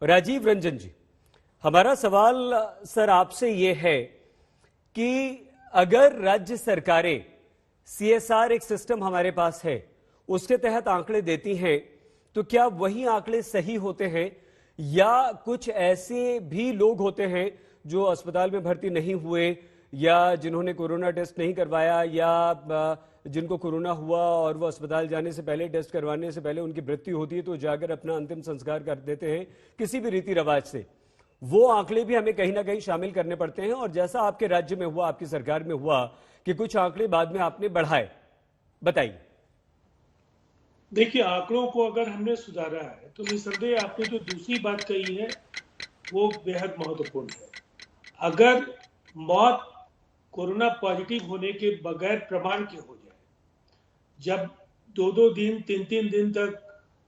राजीव रंजन जी, हमारा सवाल सर आपसे ये है कि अगर राज्य सरकारें सीएसआर एक सिस्टम हमारे पास है, उसके तहत आंकड़े देती हैं, तो क्या वही आंकड़े सही होते हैं या कुछ ऐसे भी लोग होते हैं जो अस्पताल में भर्ती नहीं हुए या जिन्होंने कोरोना टेस्ट नहीं करवाया या जिनको कोरोना हुआ और वो अस्पताल जाने से पहले, टेस्ट करवाने से पहले उनकी मृत्यु होती है तो जाकर अपना अंतिम संस्कार कर देते हैं किसी भी रीति रिवाज से, वो आंकड़े भी हमें कहीं ना कहीं शामिल करने पड़ते हैं। और जैसा आपके राज्य में हुआ, आपकी सरकार में हुआ कि कुछ आंकड़े बाद में आपने बढ़ाए, बताइए। देखिए, आंकड़ों को अगर हमने सुधारा है तो निसंदेह आपने जो दूसरी बात कही है वो बेहद महत्वपूर्ण है। अगर मौत कोरोना पॉजिटिव होने के बगैर प्रमाण के हो जाए, जब 2-2 दिन 3-3 दिन तक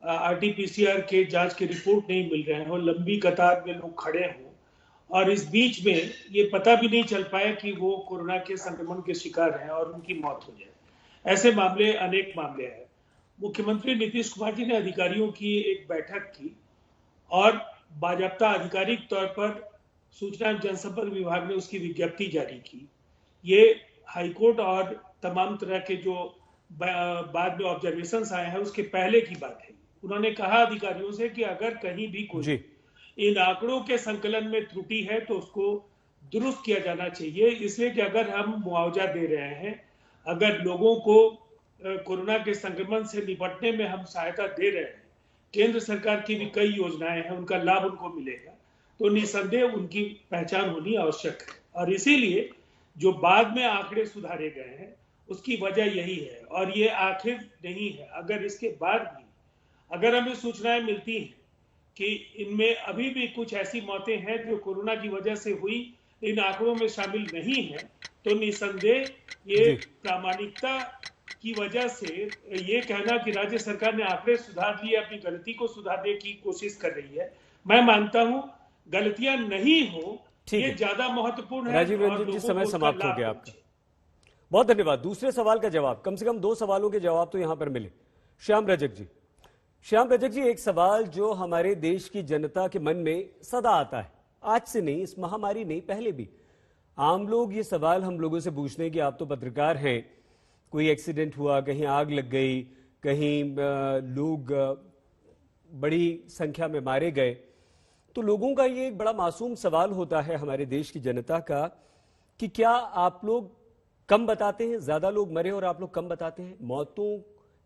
आरटीपीसीआर के जांच के रिपोर्ट नहीं मिल रहे हो, लंबी कतार में लोग खड़े हों और इस बीच में ये पता भी नहीं चल पाया कि वो कोरोना के संक्रमण के शिकार हैं और उनकी मौत हो जाए, ऐसे मामले अनेक मामले हैं। मुख्यमंत्री नीतीश कुमार जी ने अधिकारियों की एक बैठक की और बाजाप्ता आधिकारिक तौर पर सूचना एवं जनसंपर्क विभाग ने उसकी विज्ञप्ति जारी की। ये हाईकोर्ट और तमाम तरह के जो बाद में ऑब्जर्वेशंस आए हैं उसके पहले की बात है। उन्होंने कहा अधिकारियों से कि अगर कहीं भी कोई इन आंकड़ों के संकलन में त्रुटि है तो उसको दुरुस्त किया जाना चाहिए, इसलिए कि अगर हम मुआवजा दे रहे हैं, अगर लोगों को कोरोना के संक्रमण से निपटने में हम सहायता दे रहे हैं, केंद्र सरकार की भी कई योजनाएं हैं, उनका लाभ उनको मिलेगा, तो निसंदेह उनकी पहचान होनी आवश्यक है। और इसीलिए जो बाद में आंकड़े सुधारे गए हैं उसकी वजह यही है। और ये आखिर नहीं है, अगर इसके बाद भी अगर हमें सूचनाएं मिलती हैं कि इनमें अभी भी कुछ ऐसी मौतें हैं जो कोरोना की वजह से हुई, इन आंकड़ों में शामिल नहीं है, तो निसंदेह ये प्रामाणिकता की वजह से ये कहना कि राज्य सरकार ने आंकड़े सुधार लिए, अपनी गलती को सुधारने की कोशिश कर रही है, मैं मानता हूं गलतियां नहीं हो ये ज्यादा महत्वपूर्ण है। राजीव रंजन जी, समय समाप्त हो गया आपका, बहुत धन्यवाद। दूसरे सवाल का जवाब, कम से कम 2 सवालों के जवाब तो यहां पर मिले। श्याम रजक जी, एक सवाल जो हमारे देश की जनता के मन में सदा आता है, आज से नहीं, इस महामारी नहीं, पहले भी आम लोग ये सवाल हम लोगों से पूछते हैं कि आप तो पत्रकार हैं, कोई एक्सीडेंट हुआ, कहीं आग लग गई, कहीं लोग बड़ी संख्या में मारे गए, तो लोगों का ये एक बड़ा मासूम सवाल होता है हमारे देश की जनता का कि क्या आप लोग कम बताते हैं, ज्यादा लोग मरे और आप लोग कम बताते हैं, मौतों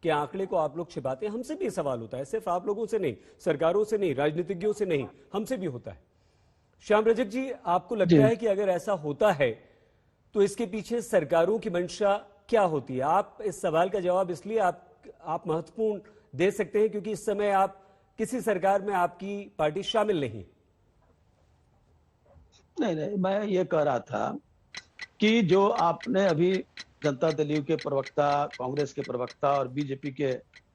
के आंकड़े को आप लोग छिपाते हैं। हमसे भी ये सवाल होता है, सिर्फ आप लोगों से नहीं, सरकारों से नहीं, राजनीतिज्ञों से नहीं, हमसे भी होता है। श्याम रजक जी, आपको लगता है कि अगर ऐसा होता है तो इसके पीछे सरकारों की मंशा क्या होती है? आप इस सवाल का जवाब इसलिए आप महत्वपूर्ण दे सकते हैं क्योंकि इस समय आप किसी सरकार में आपकी पार्टी शामिल नहीं। नहीं, मैं ये कह रहा था कि जो आपने अभी जनता दल यू के प्रवक्ता, कांग्रेस के प्रवक्ता और बीजेपी के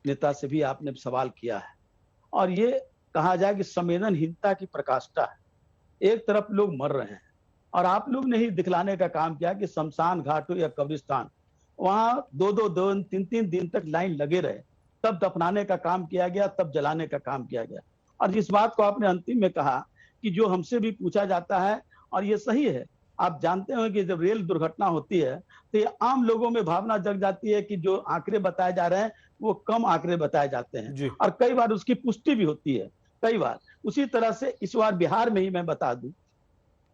नेता से भी आपने सवाल किया है और ये कहा जाए कि संवेदनहीनता की प्रकाष्ठा है। एक तरफ लोग मर रहे हैं और आप लोग ने ही दिखलाने का काम किया कि शमशान घाट हो या कब्रिस्तान, वहां 2-2 दिन 3-3 दिन तक लाइन लगे रहे, तब दफनाने का काम किया गया, तब जलाने का काम किया गया। और जिस बात को आपने अंतिम में कहा कि जो हमसे भी पूछा जाता है और ये सही है, आप जानते हो कि जब रेल दुर्घटना होती है तो ये आम लोगों में भावना जग जाती है कि जो आंकड़े बताए जा रहे हैं वो कम आंकड़े बताए जाते हैं और कई बार उसकी पुष्टि भी होती है, कई बार। उसी तरह से इस बार बिहार में ही मैं बता दूं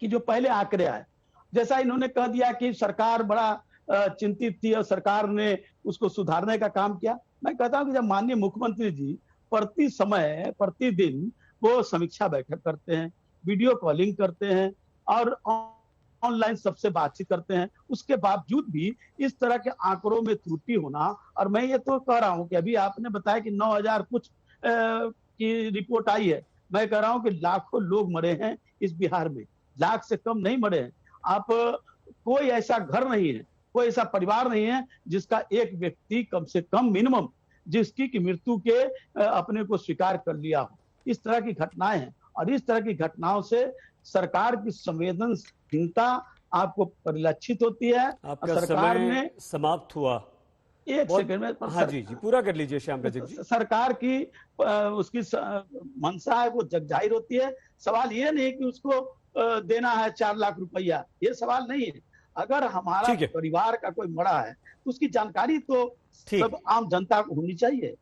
कि जो पहले आंकड़े आए, जैसा इन्होंने कह दिया कि सरकार बड़ा चिंतित थी और सरकार ने उसको सुधारने का काम किया, मैं कहता हूं कि जब माननीय मुख्यमंत्री जी प्रति समय प्रतिदिन वो समीक्षा बैठक करते हैं, वीडियो कॉलिंग करते हैं और ऑनलाइन सबसे बातचीत करते हैं, उसके बावजूद भी इस तरह के आंकड़ों में त्रुटि होना। और मैं ये तो कह रहा हूं कि अभी आपने बताया कि 9,000 कुछ की रिपोर्ट आई है, मैं कह रहा हूं कि लाखों लोग मरे हैं इस बिहार में, लाख से कम नहीं मरे हैं। आप कोई ऐसा घर नहीं है, कोई ऐसा परिवार नहीं है जिसका एक व्यक्ति कम से कम मिनिमम जिसकी की मृत्यु के अपने को स्वीकार कर लिया हो। इस तरह की घटनाएं हैं और इस तरह की घटनाओं से सरकार की संवेदनशीलता आपको परिलक्षित होती है। आपका सरकार ने समाप्त हुआ एक सेकंड में हाँ जी जी, पूरा कर लीजिए श्याम रजक जी। सरकार की उसकी मंशा है वो जग जाहिर होती है। सवाल ये नहीं कि उसको देना है 4 लाख रुपया, ये सवाल नहीं है। अगर हमारा ठीक है, परिवार का कोई मरा है तो उसकी जानकारी तो ठीक सब आम जनता को होनी चाहिए।